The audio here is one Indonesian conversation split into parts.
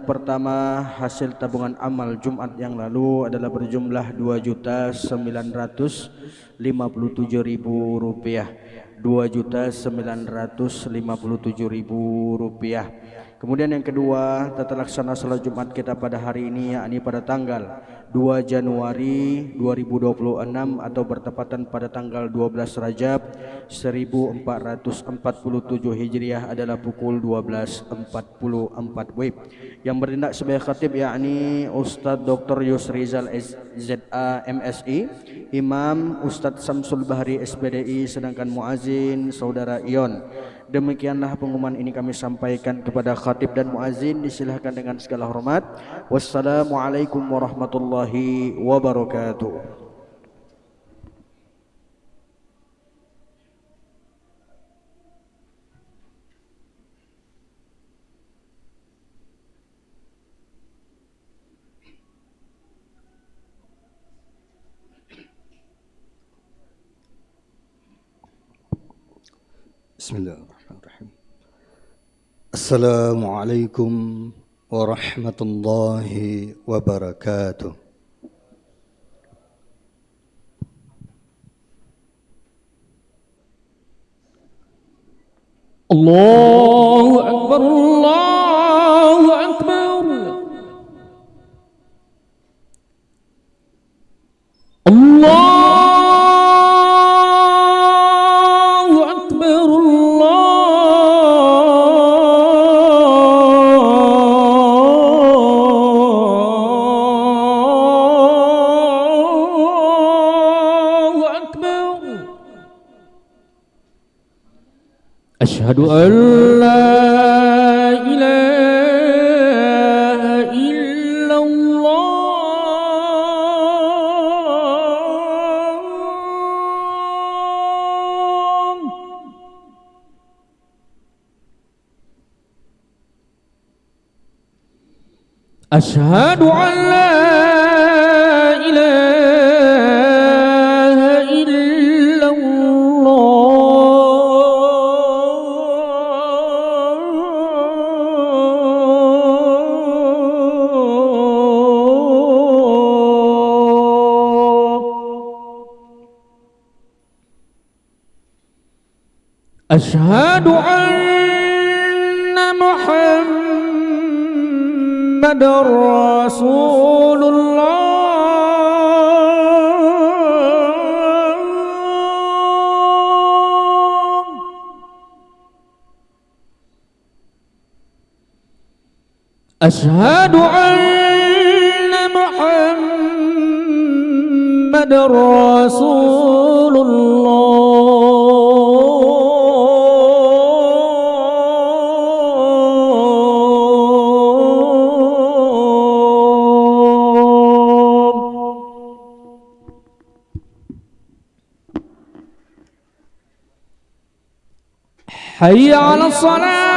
yang pertama, hasil tabungan amal Jumat yang lalu adalah berjumlah Rp2.957.000. Rp2.957.000. Kemudian yang kedua, tata laksana salat Jumat kita pada hari ini, yakni pada tanggal 2 Januari 2026 atau bertepatan pada tanggal 12 Rajab 1447 Hijriah adalah pukul 12.44 WIB. Yang bertindak sebagai khatib yakni Ustadz Dr. Yusrizal SZA MSI, Imam Ustadz Samsul Bahri SPDI, sedangkan muazin Saudara Ion. Demikianlah pengumuman ini kami sampaikan kepada khatib dan muazin. Disilahkan dengan segala hormat. Wassalamualaikum warahmatullahi wabarakatuh. Bismillahirrahmanirrahim. Assalamualaikum warahmatullahi wabarakatuh. Allahu Akbar, Allahu Akbar. Allahu Akbar, Allahu Akbar. Asyhadu an la ilaha illallah. Asyhadu an la ilaha illallah. Asyhadu anna Muhammadar Rasulullah. Asyhadu anna Muhammadar Rasulullah. Hayya 'alas shalah.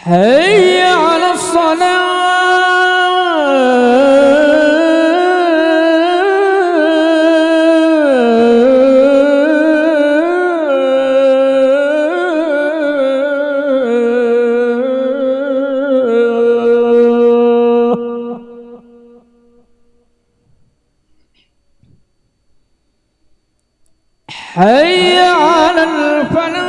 Hayya 'alas shalah. حي على الفلاح.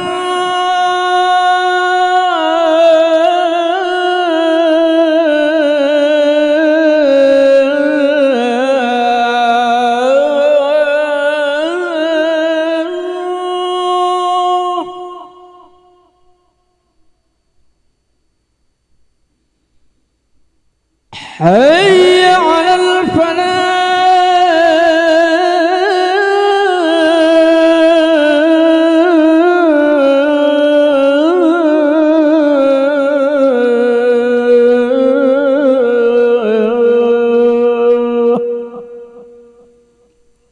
حي على الفلاح.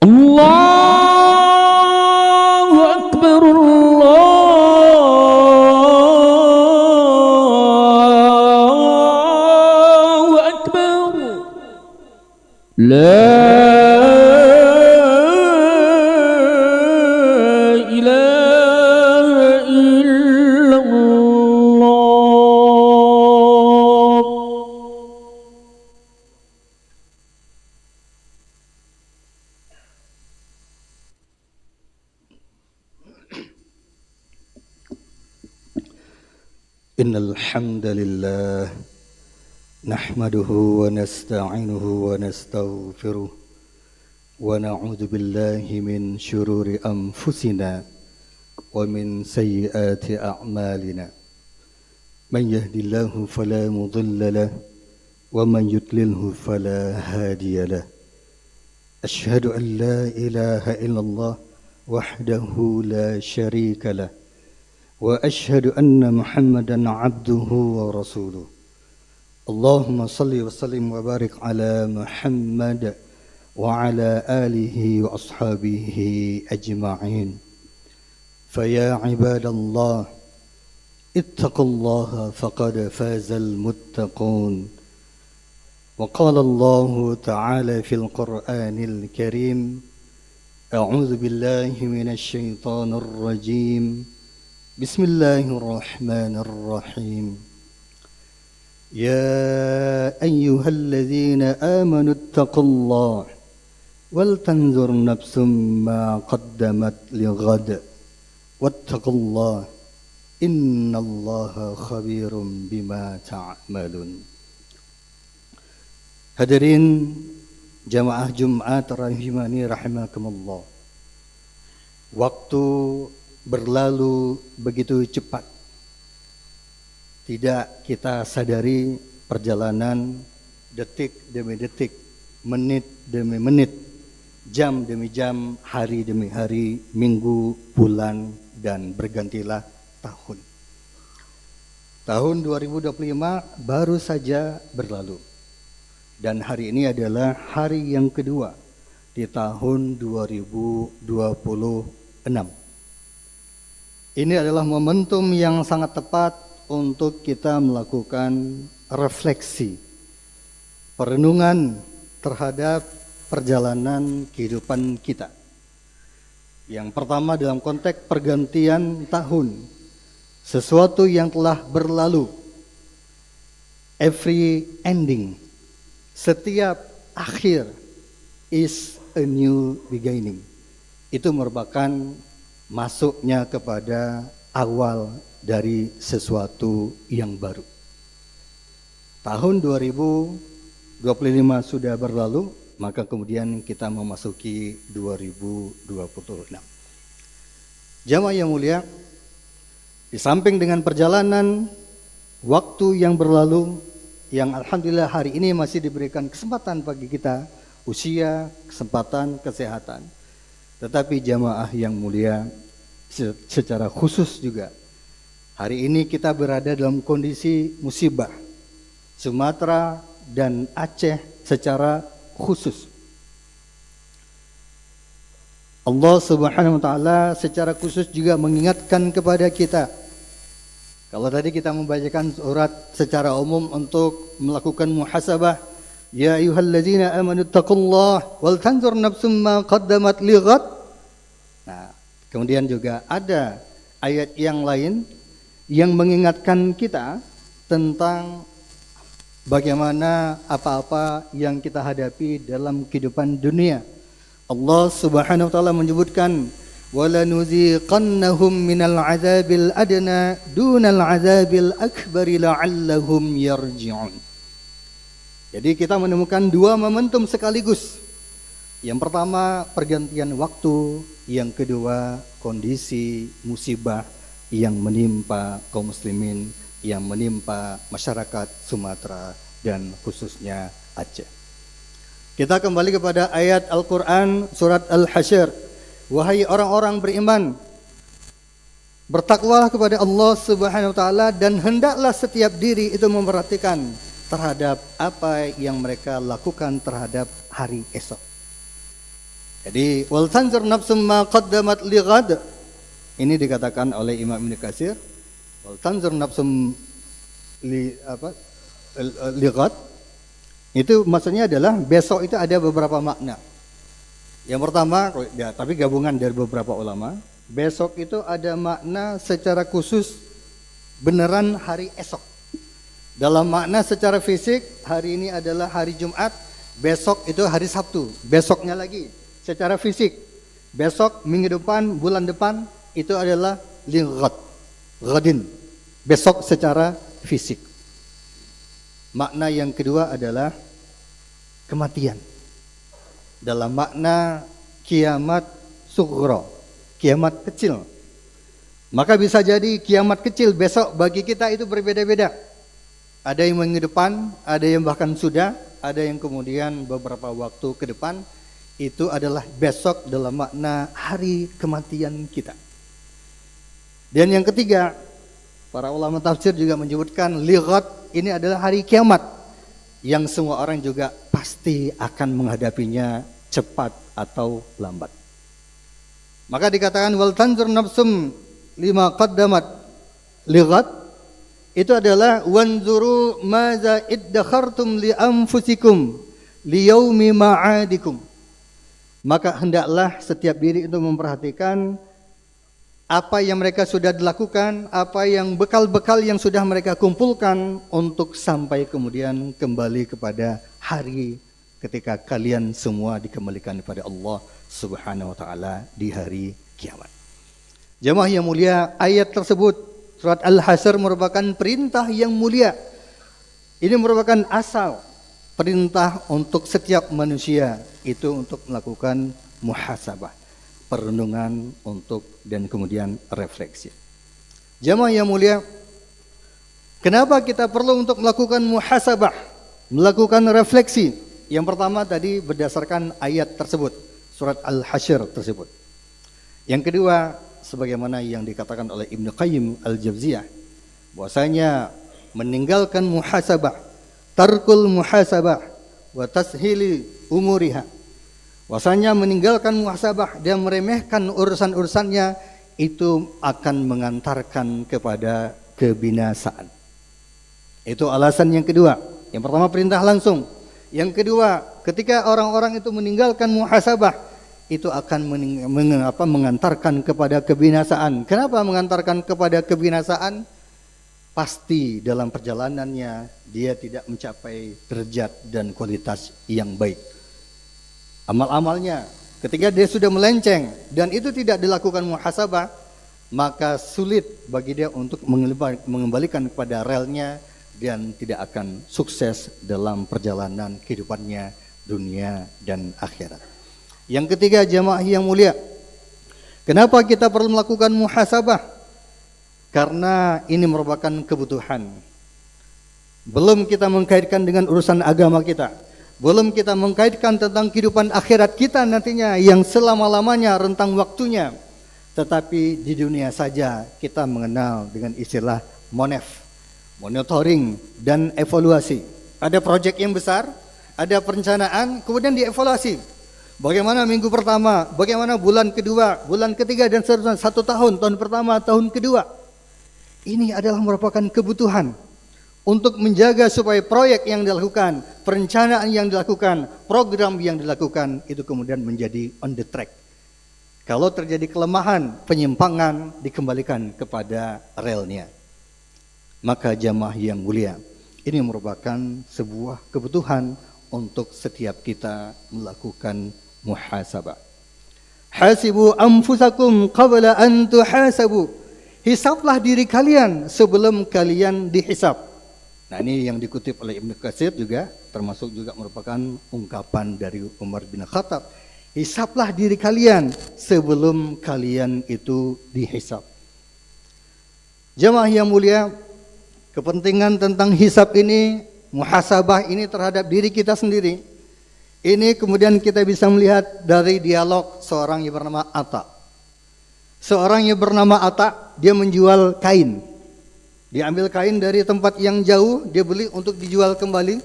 الله لا إله إلا الله. إن الحمد لله نحمده ونستعينه ونستغفره ونعوذ بالله من شرور أنفسنا ومن سيئات أعمالنا من يهد الله فلا مضل له ومن يضلله فلا هادي له أشهد أن لا إله إلا الله وحده لا شريك له وأشهد أن محمدا عبده ورسوله اللهم صل وسلم وبارك على محمد وعلى آله وأصحابه أجمعين. فيا عباد الله اتقوا الله فقد فاز المتقون. وقال الله تعالى في القرآن الكريم أعوذ بالله من الشيطان الرجيم بسم الله الرحمن الرحيم يا أيها الذين آمنوا اتقوا الله ولتنظر نفس ما قدمت لغد واتقوا الله إن الله خبير بما تعملون. Hadirin jamaah Jumat rahimani rahimakumullah. Waktu berlalu begitu cepat. Tidak kita sadari perjalanan detik demi detik, menit demi menit, jam demi jam, hari demi hari, minggu, bulan, dan bergantilah tahun. Tahun 2025 baru saja berlalu. Dan hari ini adalah hari yang kedua di tahun 2026. Ini adalah momentum yang sangat tepat untuk kita melakukan refleksi, perenungan terhadap perjalanan kehidupan kita. Yang pertama dalam konteks pergantian tahun, sesuatu yang telah berlalu. Every ending, setiap akhir is a new beginning. Itu merupakan masuknya kepada awal dari sesuatu yang baru. Tahun 2025 sudah berlalu, maka kemudian kita memasuki 2026. Jamaah yang mulia, di samping dengan perjalanan waktu yang berlalu, yang alhamdulillah hari ini masih diberikan kesempatan bagi kita, usia, kesempatan, kesehatan. Tetapi jamaah yang mulia, secara khusus juga, hari ini kita berada dalam kondisi musibah. Sumatera dan Aceh secara khusus. Allah Subhanahu wa taala secara khusus juga mengingatkan kepada kita. Kalau tadi kita membacakan surat secara umum untuk melakukan muhasabah, ya ayyuhallazina amanu taqullaha wal tanzur nafsum ma qaddamat lighad. Nah, kemudian juga ada ayat yang lain yang mengingatkan kita tentang bagaimana apa-apa yang kita hadapi dalam kehidupan dunia. Allah Subhanahu wa taala menyebutkan wala nuziqannahum minal azabil adna dunal azabil akbari la'allahum yarji'un. Jadi kita menemukan dua momentum sekaligus. Yang pertama pergantian waktu, yang kedua kondisi musibah yang menimpa kaum muslimin, yang menimpa masyarakat Sumatera dan khususnya Aceh. Kita kembali kepada ayat Al-Quran surat Al-Hasyr. Wahai orang-orang beriman, bertakwalah kepada Allah Subhanahu wa taala dan hendaklah setiap diri itu memperhatikan terhadap apa yang mereka lakukan terhadap hari esok. Jadi wal tanzur nafsum ma qaddamat lighad. Ini dikatakan oleh Imam Ibnu Katsir, wal tanzur nafsum lighad. Itu maksudnya adalah besok itu ada beberapa makna. Yang pertama, ya, tapi gabungan dari beberapa ulama. Besok itu ada makna secara khusus beneran hari esok. Dalam makna secara fisik, hari ini adalah hari Jumat, besok itu hari Sabtu, besoknya lagi secara fisik. Besok, minggu depan, bulan depan itu adalah lighad, ghadin, besok secara fisik. Makna yang kedua adalah kematian. Dalam makna kiamat sughra, kiamat kecil. Maka bisa jadi kiamat kecil besok bagi kita itu berbeda-beda. Ada yang minggu depan, ada yang bahkan sudah, ada yang kemudian beberapa waktu ke depan. Itu adalah besok dalam makna hari kematian kita. Dan yang ketiga, para ulama tafsir juga menyebutkan lighad ini adalah hari kiamat yang semua orang juga pasti akan menghadapinya cepat atau lambat. Maka dikatakan wal tanzur nafsum lima qaddamat lighad, itu adalah wanzuru maza iddakhartum li anfusikum li yaumi ma'adikum. Maka hendaklah setiap diri itu memperhatikan apa yang mereka sudah dilakukan, apa yang bekal-bekal yang sudah mereka kumpulkan untuk sampai kemudian kembali kepada hari ketika kalian semua dikembalikan kepada Allah Subhanahu wa taala di hari kiamat. Jemaah yang mulia, ayat tersebut surat Al-Hasyr merupakan perintah yang mulia. Ini merupakan asal perintah untuk setiap manusia itu untuk melakukan muhasabah, perenungan untuk dan kemudian refleksi. Jemaah yang mulia, kenapa kita perlu untuk melakukan muhasabah, melakukan refleksi? Yang pertama tadi berdasarkan ayat tersebut, surat Al-Hasyr tersebut. Yang kedua, sebagaimana yang dikatakan oleh Ibnu Qayyim Al-Jauziyah, bahwasanya meninggalkan muhasabah, tarkul muhasabah wa tashili umuriha, bahwasanya meninggalkan muhasabah dan meremehkan urusan-urusannya itu akan mengantarkan kepada kebinasaan. Itu alasan yang kedua. Yang pertama perintah langsung. Yang kedua, ketika orang-orang itu meninggalkan muhasabah, itu akan mengantarkan kepada kebinasaan. Kenapa mengantarkan kepada kebinasaan? Pasti dalam perjalanannya dia tidak mencapai derajat dan kualitas yang baik. Amal-amalnya ketika dia sudah melenceng dan itu tidak dilakukan muhasabah, maka sulit bagi dia untuk mengembalikan kepada relnya dan tidak akan sukses dalam perjalanan kehidupannya dunia dan akhirat. Yang ketiga, jemaah yang mulia, kenapa kita perlu melakukan muhasabah? Karena ini merupakan kebutuhan. Belum kita mengkaitkan dengan urusan agama kita, belum kita mengkaitkan tentang kehidupan akhirat kita nantinya yang selama-lamanya rentang waktunya. Tetapi di dunia saja kita mengenal dengan istilah monitoring dan evaluasi. Ada proyek yang besar, ada perencanaan, kemudian dievaluasi. Bagaimana minggu pertama, bagaimana bulan kedua, bulan ketiga dan seterusnya, 1 tahun, tahun pertama, tahun kedua. Ini adalah merupakan kebutuhan untuk menjaga supaya proyek yang dilakukan, perencanaan yang dilakukan, program yang dilakukan itu kemudian menjadi on the track. Kalau terjadi kelemahan, penyimpangan, dikembalikan kepada relnya. Maka jamaah yang mulia, ini merupakan sebuah kebutuhan untuk setiap kita melakukan muhasabah. Hasibu anfusakum qabla an tuhasabu. Hisablah diri kalian sebelum kalian dihisab. Nah, ini yang dikutip oleh Ibnu Katsir juga, termasuk juga merupakan ungkapan dari Umar bin Khattab. Hisablah diri kalian sebelum kalian itu dihisab. Jemaah yang mulia, kepentingan tentang hisab ini, muhasabah ini terhadap diri kita sendiri. Ini kemudian kita bisa melihat dari dialog seorang yang bernama Atta. Seorang yang bernama Atta, dia menjual kain. Dia ambil kain dari tempat yang jauh, dia beli untuk dijual kembali.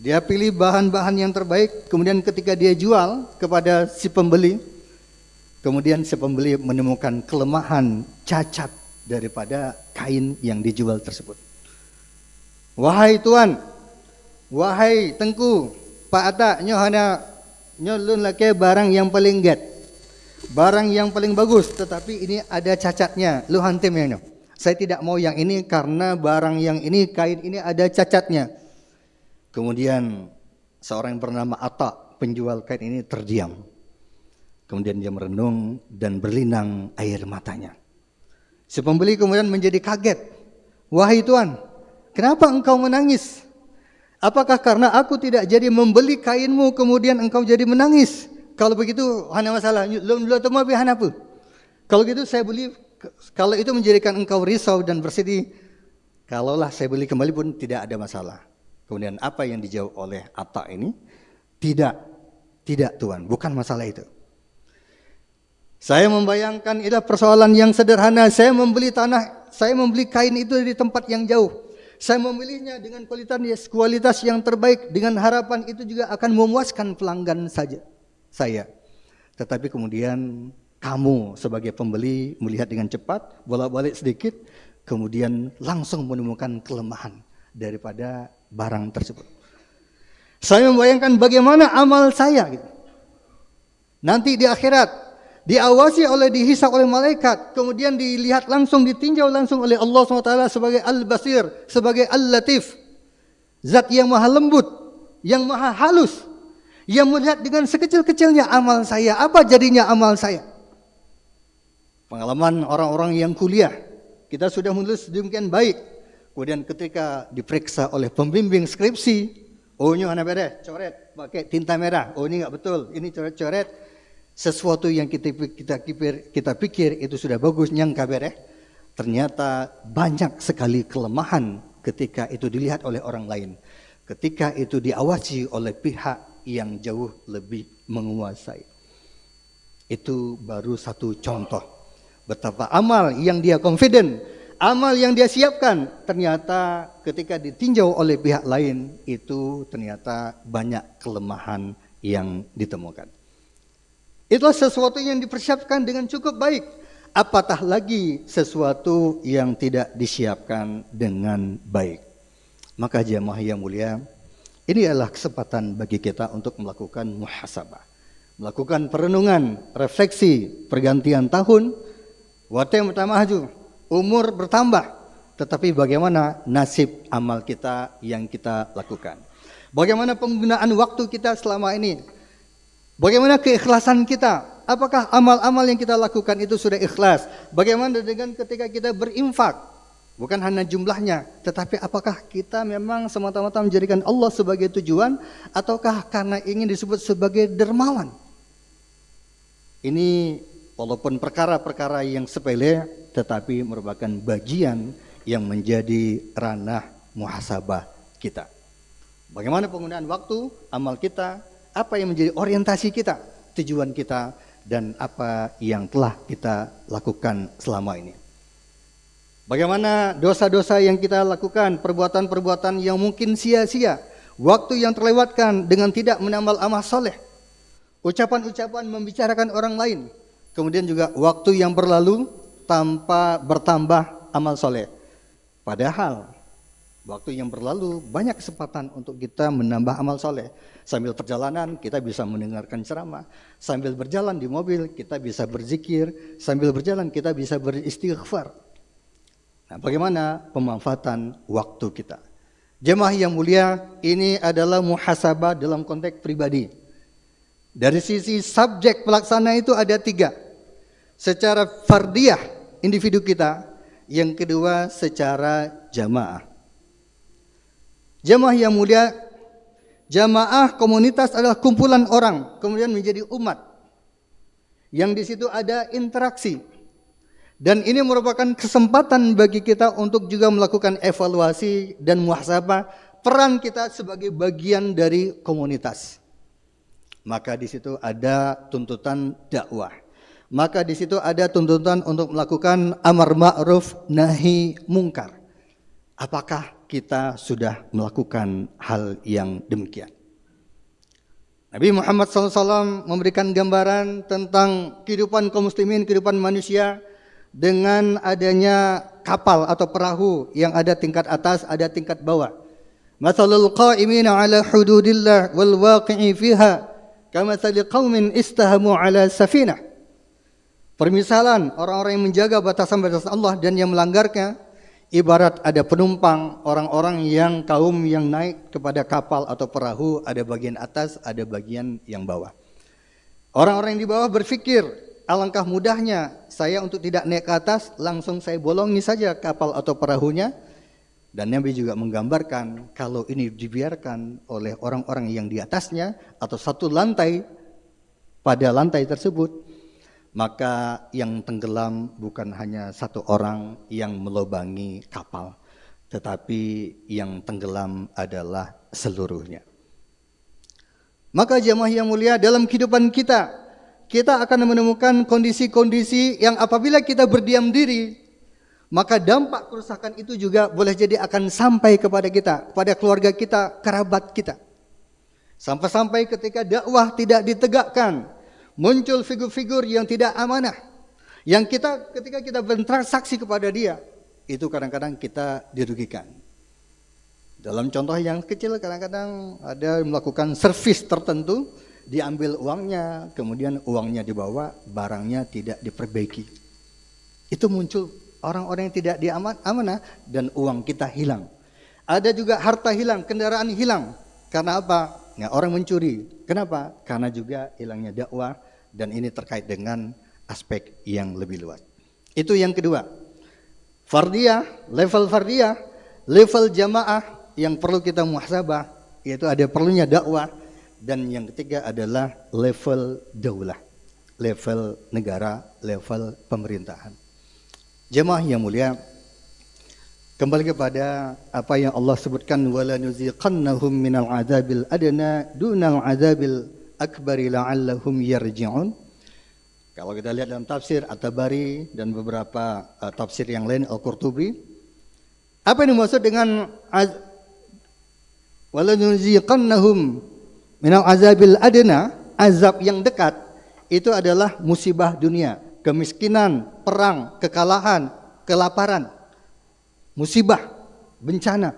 Dia pilih bahan-bahan yang terbaik, kemudian ketika dia jual kepada si pembeli, kemudian si pembeli menemukan kelemahan, cacat daripada kain yang dijual tersebut. Wahai Tuan, wahai Tengku, Pak Atak, nyo hana nyo lun laki barang yang paling get, barang yang paling bagus, tetapi ini ada cacatnya, lu hantim ya nyo. Saya tidak mau yang ini karena barang yang ini, kain ini ada cacatnya. Kemudian seorang yang bernama Atak, penjual kain ini terdiam. Kemudian dia merenung dan berlinang air matanya. Si pembeli kemudian menjadi kaget. Wahai Tuan, kenapa engkau menangis? Apakah karena aku tidak jadi membeli kainmu kemudian engkau jadi menangis? Kalau begitu hana masalah. Lu temu apa hana apa? Kalau gitu saya beli, kalau itu menjadikan engkau risau dan bersedih, kalaulah saya beli kembali pun tidak ada masalah. Kemudian apa yang dijawab oleh Atta ini? Tidak Tuan, bukan masalah itu. Saya membayangkan itu persoalan yang sederhana. Saya membeli tanah, saya membeli kain itu dari tempat yang jauh. Saya memilihnya dengan kualitas yang terbaik, dengan harapan itu juga akan memuaskan pelanggan saja saya. Tetapi kemudian kamu sebagai pembeli melihat dengan cepat, bolak-balik sedikit, kemudian langsung menemukan kelemahan daripada barang tersebut. Saya membayangkan bagaimana amal saya gitu. Nanti di akhirat diawasi dihisab oleh malaikat, kemudian dilihat langsung, ditinjau langsung oleh Allah SWT sebagai Al-Basir, sebagai Al-Latif, zat yang maha lembut, yang maha halus, yang melihat dengan sekecil-kecilnya amal saya. Apa jadinya amal saya? Pengalaman orang-orang yang kuliah, kita sudah menulis demikian baik, kemudian ketika diperiksa oleh pembimbing skripsi, oh ini mana beda, coret pakai tinta merah, oh ini enggak betul, ini coret-coret. Sesuatu yang kita pikir itu sudah bagus, nyang kabar ternyata banyak sekali kelemahan ketika itu dilihat oleh orang lain, ketika itu diawasi oleh pihak yang jauh lebih menguasai. Itu baru satu contoh betapa amal yang dia confident, amal yang dia siapkan, ternyata ketika ditinjau oleh pihak lain itu ternyata banyak kelemahan yang ditemukan. Itulah sesuatu yang dipersiapkan dengan cukup baik. Apatah lagi sesuatu yang tidak disiapkan dengan baik. Maka jemaah yang mulia, ini adalah kesempatan bagi kita untuk melakukan muhasabah. Melakukan perenungan, refleksi, pergantian tahun. Waktu yang maju, umur bertambah. Tetapi bagaimana nasib amal kita yang kita lakukan. Bagaimana penggunaan waktu kita selama ini. Bagaimana keikhlasan kita? Apakah amal-amal yang kita lakukan itu sudah ikhlas? Bagaimana dengan ketika kita berinfak? Bukan hanya jumlahnya, tetapi apakah kita memang semata-mata menjadikan Allah sebagai tujuan, ataukah karena ingin disebut sebagai dermawan? Ini walaupun perkara-perkara yang sepele, tetapi merupakan bagian yang menjadi ranah muhasabah kita. Bagaimana penggunaan waktu, amal kita, apa yang menjadi orientasi kita, tujuan kita, dan apa yang telah kita lakukan selama ini. Bagaimana dosa-dosa yang kita lakukan, perbuatan-perbuatan yang mungkin sia-sia, waktu yang terlewatkan dengan tidak menambal amal soleh, ucapan-ucapan membicarakan orang lain, kemudian juga waktu yang berlalu tanpa bertambah amal soleh. Padahal waktu yang berlalu banyak kesempatan untuk kita menambah amal soleh. Sambil perjalanan kita bisa mendengarkan ceramah, sambil berjalan di mobil kita bisa berzikir, sambil berjalan kita bisa beristighfar. Nah, bagaimana pemanfaatan waktu kita? Jemaah yang mulia, ini adalah muhasabah dalam konteks pribadi. Dari sisi subjek pelaksana itu ada 3. Secara fardiyah individu kita, yang kedua secara jamaah. Jamaah yang mulia, jamaah komunitas adalah kumpulan orang, kemudian menjadi umat. Yang di situ ada interaksi. Dan ini merupakan kesempatan bagi kita untuk juga melakukan evaluasi dan muhasabah peran kita sebagai bagian dari komunitas. Maka di situ ada tuntutan dakwah. Maka di situ ada tuntutan untuk melakukan amar ma'ruf nahi mungkar. Apakah kita sudah melakukan hal yang demikian? Nabi Muhammad SAW memberikan gambaran tentang kehidupan kaum muslimin, kehidupan manusia dengan adanya kapal atau perahu yang ada tingkat atas, ada tingkat bawah. Mathalul qa'imina ala hududillah wal waqi'i fiha kamathali qaumin istahamu ala safinah. Permisalan orang-orang yang menjaga batasan-batasan Allah dan yang melanggarnya ibarat ada penumpang, orang-orang yang kaum yang naik kepada kapal atau perahu, ada bagian atas, ada bagian yang bawah. Orang-orang yang di bawah berpikir, alangkah mudahnya saya untuk tidak naik ke atas, langsung saya bolongi saja kapal atau perahunya. Dan Nabi juga menggambarkan kalau ini dibiarkan oleh orang-orang yang di atasnya atau satu lantai pada lantai tersebut, maka yang tenggelam bukan hanya satu orang yang melubangi kapal, tetapi yang tenggelam adalah seluruhnya. Maka jemaah yang mulia, dalam kehidupan kita, kita akan menemukan kondisi-kondisi yang apabila kita berdiam diri, maka dampak kerusakan itu juga boleh jadi akan sampai kepada kita, kepada keluarga kita, kerabat kita. Sampai-sampai ketika dakwah tidak ditegakkan, muncul figur-figur yang tidak amanah, yang ketika kita bertransaksi kepada dia, itu kadang-kadang kita dirugikan. Dalam contoh yang kecil, kadang-kadang ada melakukan servis tertentu, diambil uangnya, kemudian uangnya dibawa, barangnya tidak diperbaiki. Itu muncul orang-orang yang tidak diamanah dan uang kita hilang. Ada juga harta hilang, kendaraan hilang. Karena apa? Ya, orang mencuri. Kenapa? Karena juga hilangnya dakwah, dan ini terkait dengan aspek yang lebih luas. Itu yang kedua. Fardiyah, level jamaah yang perlu kita muhasabah, yaitu ada perlunya dakwah. Dan yang ketiga adalah level daulah, level negara, level pemerintahan. Jemaah yang mulia, kembali kepada apa yang Allah sebutkan, wala nuziqannahum minal adzabil adna dunal adzabil akbari la'allahum yarji'un. Kalau kita lihat dalam tafsir At-Tabari dan beberapa tafsir yang lain, Al-Qurtubi, apa yang dimaksud dengan wala nuziqannahum minal adzabil adna, azab yang dekat, itu adalah musibah dunia, kemiskinan, perang, kekalahan, kelaparan, musibah, bencana.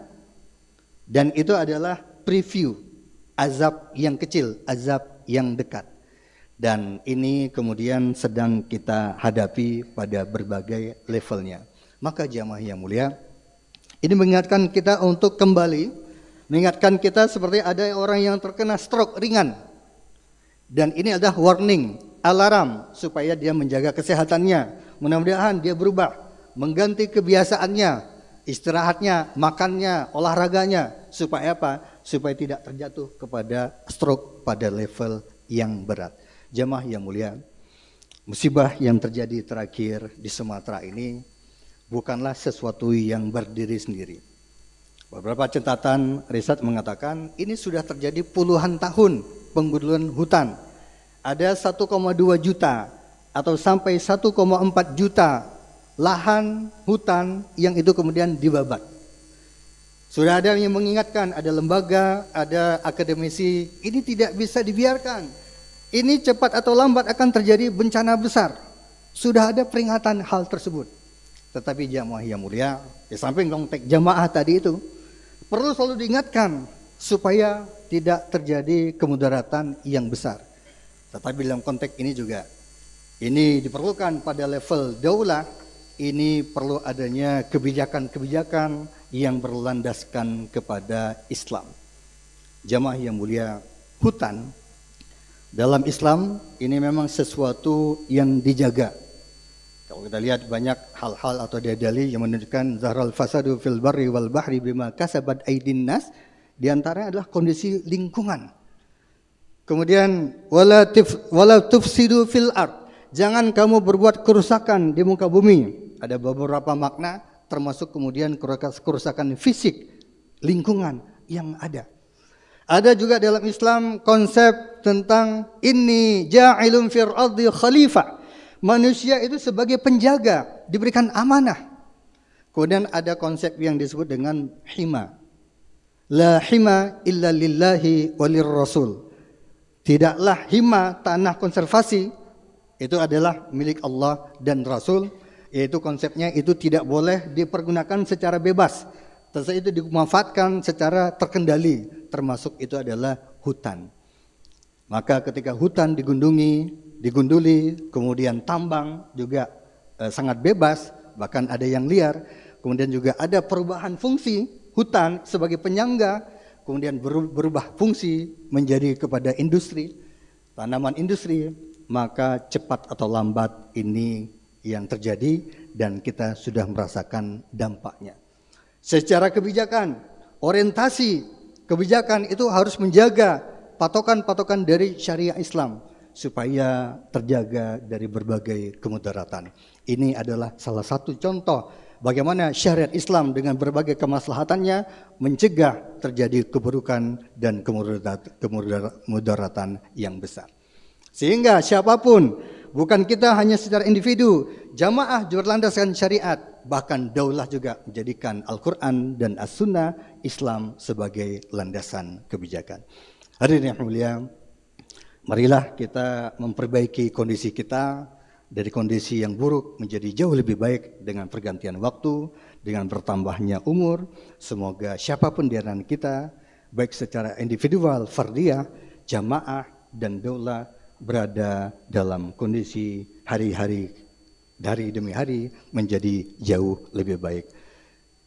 Dan itu adalah preview azab yang kecil, azab yang dekat. Dan ini kemudian sedang kita hadapi pada berbagai levelnya. Maka jamaah yang mulia, ini mengingatkan kita untuk kembali, mengingatkan kita seperti ada orang yang terkena stroke ringan. Dan ini adalah warning, alarm supaya dia menjaga kesehatannya. Mudah-mudahan dia berubah, mengganti kebiasaannya, istirahatnya, makannya, olahraganya, supaya apa? Supaya tidak terjatuh kepada stroke pada level yang berat. Jamaah yang mulia, musibah yang terjadi terakhir di Sumatera ini bukanlah sesuatu yang berdiri sendiri. Beberapa catatan riset mengatakan ini sudah terjadi puluhan tahun penggundulan hutan. Ada 1,2 juta atau sampai 1,4 juta lahan hutan yang itu kemudian dibabat. Sudah ada yang mengingatkan, ada lembaga, ada akademisi, ini tidak bisa dibiarkan. Ini cepat atau lambat akan terjadi bencana besar. Sudah ada peringatan hal tersebut. Tetapi jamaah yang mulia, di samping konteks jamaah tadi itu, perlu selalu diingatkan supaya tidak terjadi kemudaratan yang besar. Tetapi dalam konteks ini juga, ini diperlukan pada level daulah, ini perlu adanya kebijakan-kebijakan yang berlandaskan kepada Islam. Jamaah yang mulia, hutan dalam Islam ini memang sesuatu yang dijaga. Kalau kita lihat banyak hal-hal atau dalil yang menunjukkan zahral fasadu fil barri wal bahri bima kasabat aydin nas, di antaranya adalah kondisi lingkungan. Kemudian wala tufsidu fil ard, jangan kamu berbuat kerusakan di muka bumi. Ada beberapa makna, termasuk kemudian kerusakan fisik lingkungan yang ada. Ada juga dalam Islam konsep tentang inni ja'ilun fil ardi khalifah. Manusia itu sebagai penjaga, diberikan amanah. Kemudian ada konsep yang disebut dengan hima. La hima illa lillahi walir rasul. Tidaklah hima, tanah konservasi, itu adalah milik Allah dan Rasul. Yaitu konsepnya itu tidak boleh dipergunakan secara bebas. Tentu itu dimanfaatkan secara terkendali, termasuk itu adalah hutan. Maka ketika hutan digunduli, kemudian tambang juga sangat bebas, bahkan ada yang liar. Kemudian juga ada perubahan fungsi hutan sebagai penyangga, kemudian berubah fungsi menjadi kepada industri, tanaman industri, maka cepat atau lambat ini yang terjadi dan kita sudah merasakan dampaknya. Secara kebijakan, orientasi kebijakan itu harus menjaga patokan-patokan dari syariah Islam supaya terjaga dari berbagai kemudaratan. Ini adalah salah satu contoh bagaimana syariat Islam dengan berbagai kemaslahatannya mencegah terjadi keburukan dan kemudaratan yang besar. Sehingga siapapun, bukan kita hanya secara individu, jamaah berlandaskan syariat, bahkan daulah juga menjadikan Al-Quran dan As-Sunnah Islam sebagai landasan kebijakan. Hadirin yang mulia, marilah kita memperbaiki kondisi kita dari kondisi yang buruk menjadi jauh lebih baik dengan pergantian waktu, dengan bertambahnya umur. Semoga siapapun di antara kita, baik secara individual, fardiyah, jamaah, dan daulah berada dalam kondisi hari-hari dari demi hari menjadi jauh lebih baik.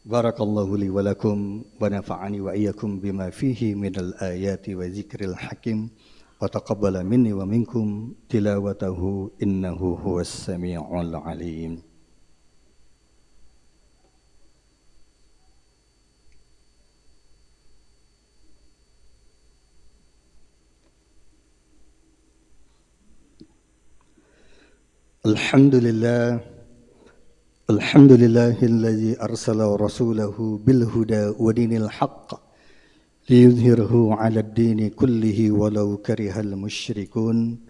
Barakallahu li wa lakum wa nafa'ani wa iyyakum bima fihi minal ayati wa zikril hakim wa taqabbala minni wa minkum tilawatahu innahu huwas sami'ul alim. Alhamdulillah alladzi arsala rasulahu bil huda wa dinil haqq liyudhhirahu 'ala ad-dini kullihi walau karihal musyrikun.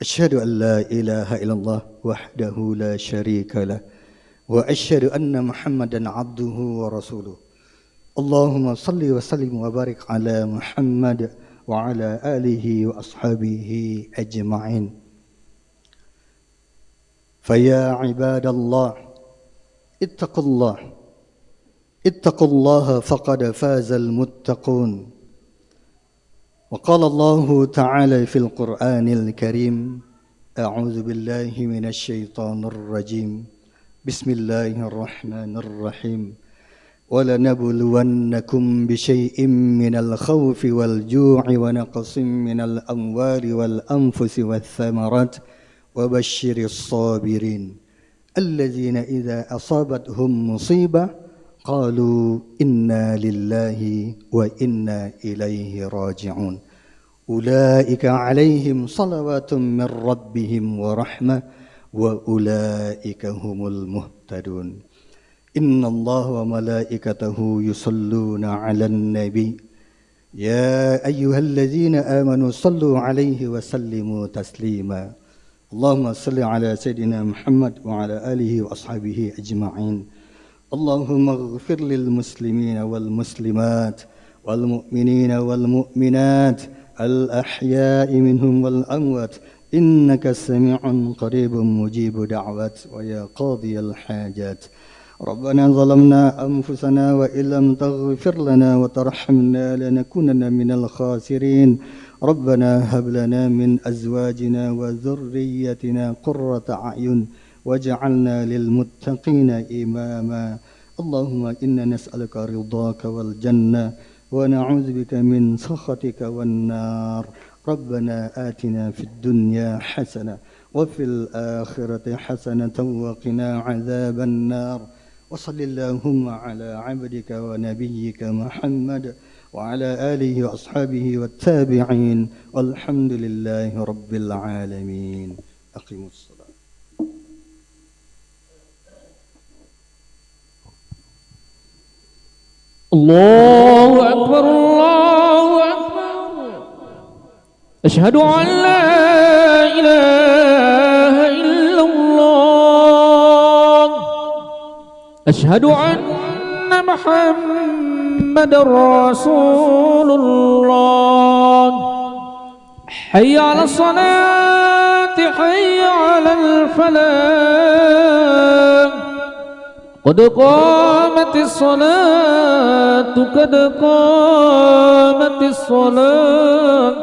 Asyhadu an la ilaha illallah wahdahu la syarika lah wa asyhadu anna Muhammadan 'abduhu wa rasuluh. Allahumma salli wa sallim wa barik ala Muhammad wa ala alihi wa ashabihi ajma'in. فيا عباد الله اتقوا الله فقد فاز المتقون. وقال الله تعالى في القرآن الكريم أعوذ بالله من الشيطان الرجيم بسم الله الرحمن الرحيم ولنبلونكم بشيء من الخوف والجوع ونقص من الأموال والأنفس والثمرات وبشر الصابرين الذين إذا أصابتهم مصيبة قالوا إنا لله وإنا إليه راجعون أولئك عليهم صلوات من ربهم ورحمة وأولئك هم المهتدون إن الله وملائكته يصلون على النبي يا أيها الذين آمنوا صلوا عليه وسلموا تسليما اللهم صل على سيدنا محمد وعلى آله وأصحابه أجمعين. اللهم اغفر للمسلمين والمسلمات والمؤمنين والمؤمنات الأحياء منهم والأموات إنك سميع قريب مجيب دعوات ويا قاضي الحاجات. ربنا ظلمنا أنفسنا وإن لم تغفر لنا وترحمنا لنكونن من الخاسرين. ربنا هب لنا من أزواجنا وذريتنا قرة أعين واجعلنا للمتقين إماما. اللهم إنا نسألك رضاك والجنة ونعوذ بك من سخطك والنار. ربنا آتنا في الدنيا حسنة وفي الآخرة حسنة وقنا عذاب النار. وصل اللهم على عبدك ونبيك محمد وعلى آله وأصحابه والتابعين والحمد لله رب العالمين. أقيموا الصلاة. الله أكبر الله أكبر أشهد أن لا إله إلا الله أشهد أن محمد رسول الله حي على الصلاة حي على الفلاح قد قامت الصلاة قد قامت الصلاة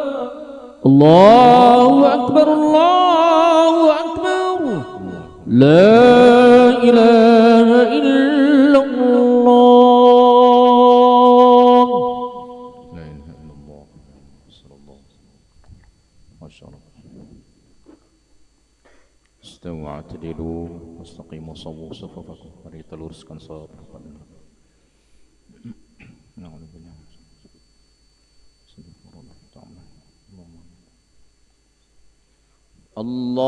الله أكبر الله أكبر لا إله إلا الله لا إله إلا الله صلى الله عليه وسلم. ما شاء الله. استووا اعتدلوا واستقيموا صووا صفوفكم. Mari kita luruskan shaf. Allahu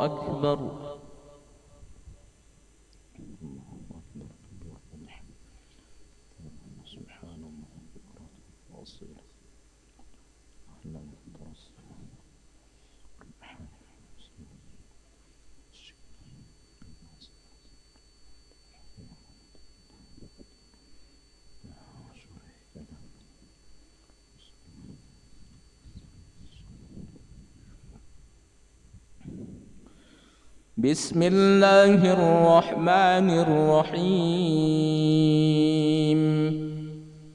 Akbar. بسم الله الرحمن الرحيم.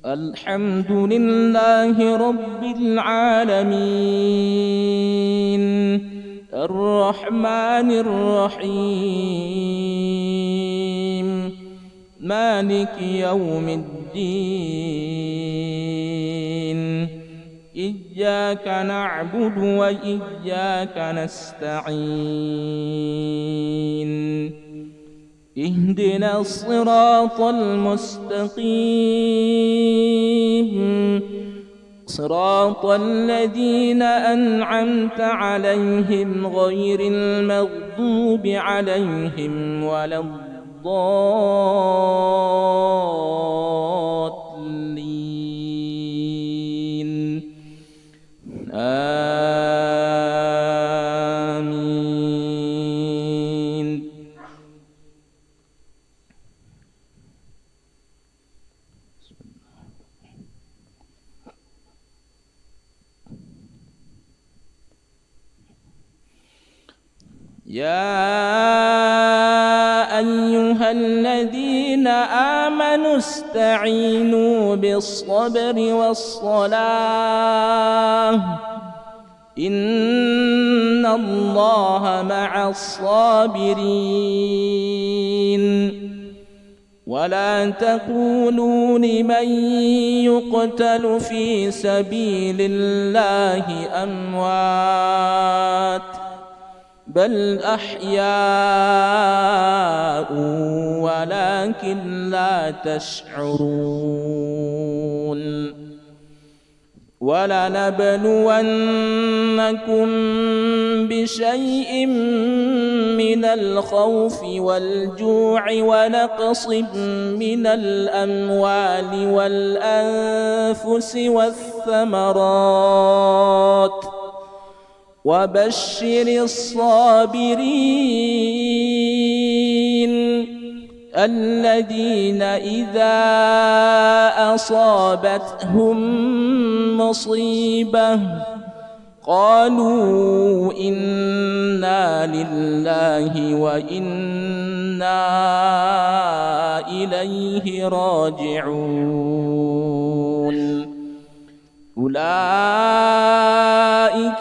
الحمد لله رب العالمين الرحمن الرحيم مالك يوم الدين. إياك نعبد وإياك نستعين. اهدنا الصراط المستقيم صراط الذين أنعمت عليهم غير المغضوب عليهم ولا الضالين. آمين. يا أيها الذين آمنوا استعينوا بالصبر والصلاة إن الله مع الصابرين. ولا تقولوا لمن يقتل في سبيل الله أموات بل أحياء ولكن لا تشعرون. ولنبلونكم بشيء من الخوف والجوع ونقص من الأموال والأنفس والثمرات وبشر الصابرين الذين إذا أصابتهم مصيبة قالوا إنا لله وإنا إليه راجعون. أولئك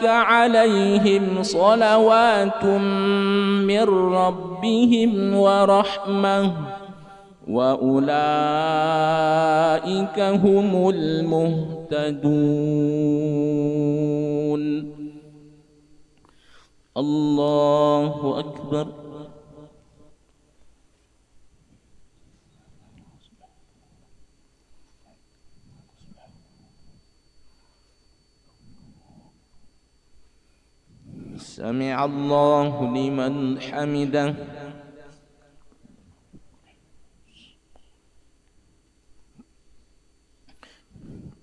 عليهم صلوات من ربهم ورحمة وأولئك هم المهتدون. الله أكبر. سمع الله لمن حمده.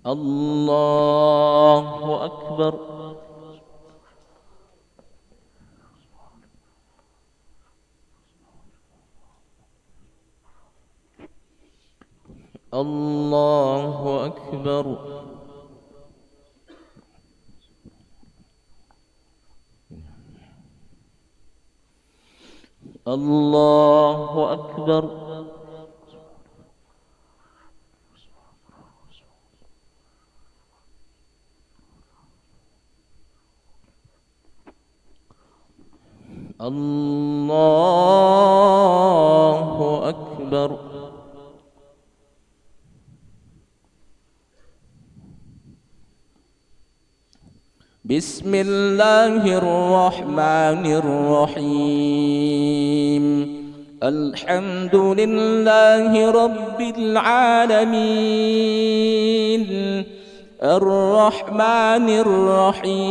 الله أكبر. الله أكبر. الله أكبر. الله أكبر. بسم الله الرحمن الرحيم. الحمد لله رب العالمين الرحمن الرحيم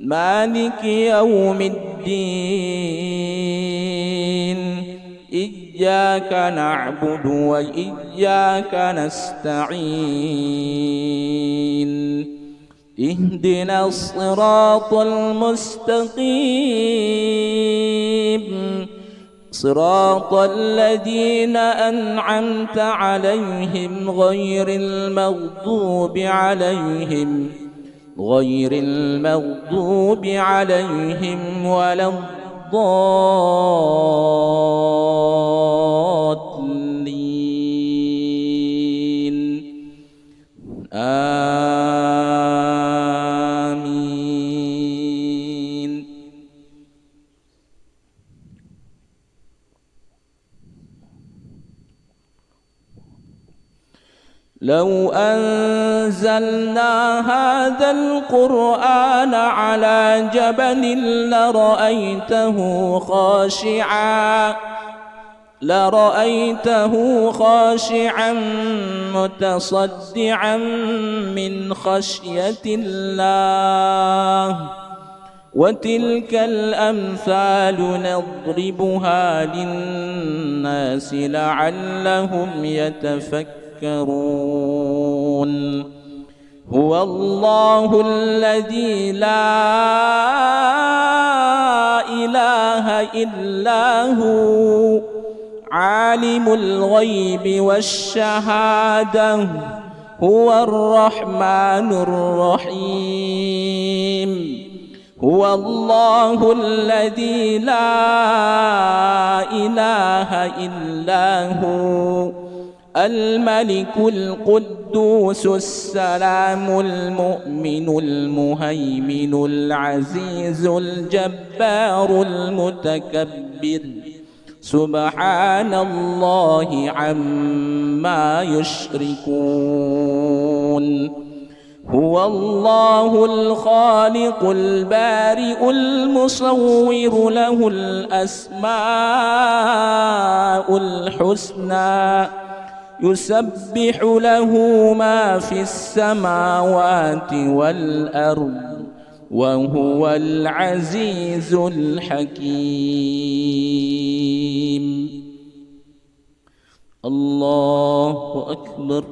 مالك يوم الدين إياك نعبد وإياك نستعين اهدنا الصراط المستقيم صراط الذين أنعمت عليهم غير المغضوب عليهم ولا الضالين آمين. لو أنزلنا هذا القرآن على جبل لرأيته خاشعا متصدعا من خشية الله وتلك الأمثال نضربها للناس لعلهم يتفكرون. هو الله الذي لا إله إلا هو عالم الغيب والشهادة هو الرحمن الرحيم. هو الله الذي لا إله إلا هو الملك القدوس السلام المؤمن المهيمن العزيز الجبار المتكبر سبحان الله عما يشركون. هو الله الخالق البارئ المصور له الأسماء الحسنى يسبح له ما في السماوات والأرض وهو العزيز الحكيم. الله أكبر.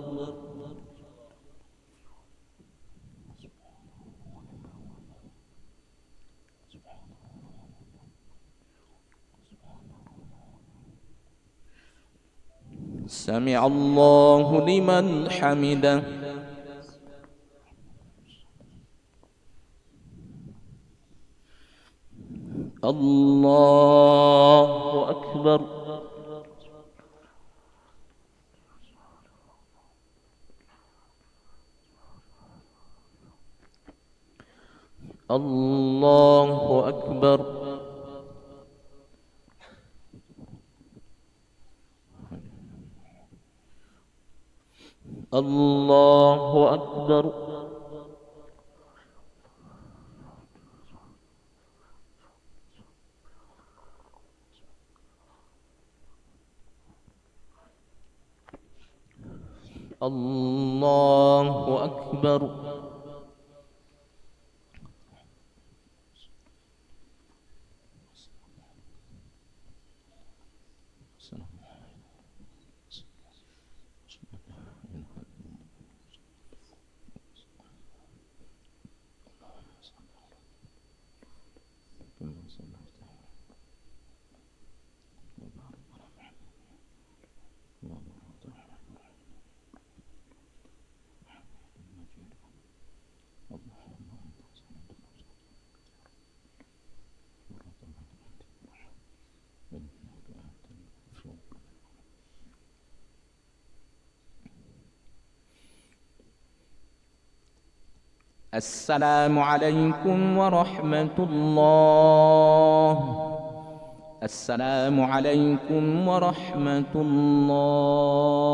سمع الله لمن حمده. الله أكبر. الله أكبر. الله أكبر. الله أكبر. السلام عليكم ورحمة الله. السلام عليكم ورحمة الله.